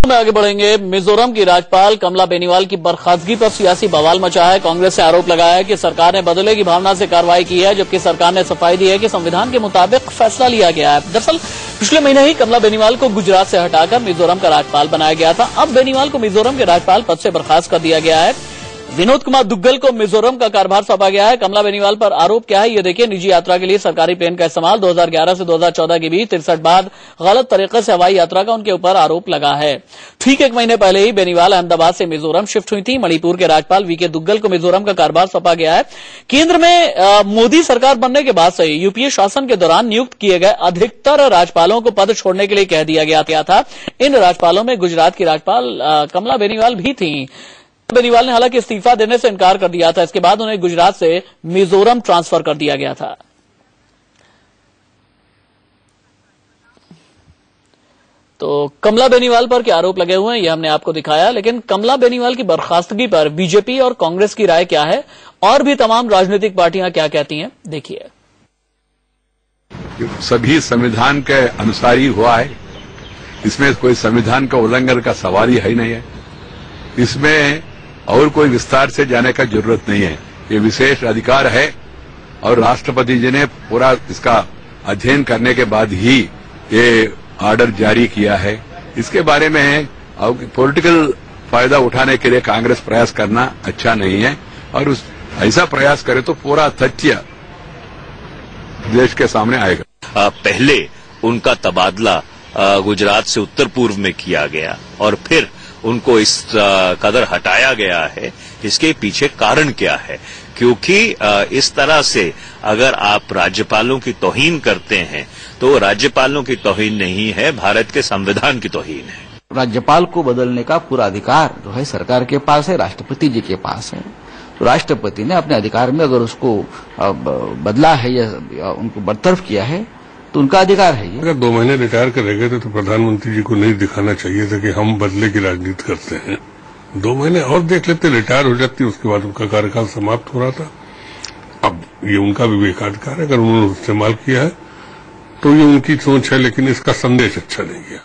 में आगे बढ़ेंगे। मिजोरम की राज्यपाल कमला बेनीवाल की बर्खास्तगी पर सियासी बवाल मचा है। कांग्रेस ने आरोप लगाया है कि सरकार ने बदले की भावना से कार्रवाई की है, जबकि सरकार ने सफाई दी है कि संविधान के मुताबिक फैसला लिया गया है। दरअसल पिछले महीने ही कमला बेनीवाल को गुजरात से हटाकर मिजोरम का राज्यपाल बनाया गया था। अब बेनीवाल को मिजोरम के राज्यपाल पद से बर्खास्त कर दिया गया है। विनोद कुमार दुग्गल को मिजोरम का कार्यभार सौंपा गया है। कमला बेनीवाल पर आरोप क्या है, ये देखिए। निजी यात्रा के लिए सरकारी प्लेन का इस्तेमाल 2011 से 2014 के बीच 63 बार गलत तरीके से हवाई यात्रा का उनके ऊपर आरोप लगा है। ठीक एक महीने पहले ही बेनीवाल अहमदाबाद से मिजोरम शिफ्ट हुई थी। मणिपुर के राज्यपाल वीके दुग्गल को मिजोरम का कार्यभार सौंपा गया है। केंद्र में मोदी सरकार बनने के बाद से यूपीए शासन के दौरान नियुक्त किए गए अधिकतर राज्यपालों को पद छोड़ने के लिए कह दिया गया था। इन राज्यपालों में गुजरात की राज्यपाल कमला बेनीवाल भी थी। बेनीवाल ने हालांकि इस्तीफा देने से इनकार कर दिया था। इसके बाद उन्हें गुजरात से मिजोरम ट्रांसफर कर दिया गया था। तो कमला बेनीवाल पर क्या आरोप लगे हुए हैं, यह हमने आपको दिखाया। लेकिन कमला बेनीवाल की बर्खास्तगी पर बीजेपी और कांग्रेस की राय क्या है, और भी तमाम राजनीतिक पार्टियां क्या कहती हैं, देखिए। सभी संविधान के अनुसार ही हुआ है। इसमें कोई संविधान का उल्लंघन का सवाल ही है नहीं है। इसमें और कोई विस्तार से जाने का जरूरत नहीं है। ये विशेष अधिकार है और राष्ट्रपति जी ने पूरा इसका अध्ययन करने के बाद ही ये ऑर्डर जारी किया है। इसके बारे में पॉलिटिकल फायदा उठाने के लिए कांग्रेस प्रयास करना अच्छा नहीं है, और ऐसा प्रयास करे तो पूरा तथ्य देश के सामने आएगा। पहले उनका तबादला गुजरात से उत्तर पूर्व में किया गया और फिर उनको इस कदर हटाया गया है। इसके पीछे कारण क्या है? क्योंकि इस तरह से अगर आप राज्यपालों की तौहीन करते हैं तो राज्यपालों की तौहीन नहीं है, भारत के संविधान की तौहीन है। राज्यपाल को बदलने का पूरा अधिकार जो है सरकार के पास है, राष्ट्रपति जी के पास है। तो राष्ट्रपति ने अपने अधिकार में अगर उसको बदला है या उनको बरतरफ किया है तो उनका अधिकार है। अगर 2 महीने रिटायर कर रह गए थे तो प्रधानमंत्री जी को नहीं दिखाना चाहिए था कि हम बदले की राजनीति करते हैं। 2 महीने और देख लेते, रिटायर हो जाती, उसके बाद उनका कार्यकाल समाप्त हो रहा था। अब ये उनका विवेकाधिकार है, अगर उन्होंने इस्तेमाल किया है तो ये उनकी सोच है, लेकिन इसका संदेश अच्छा नहीं गया।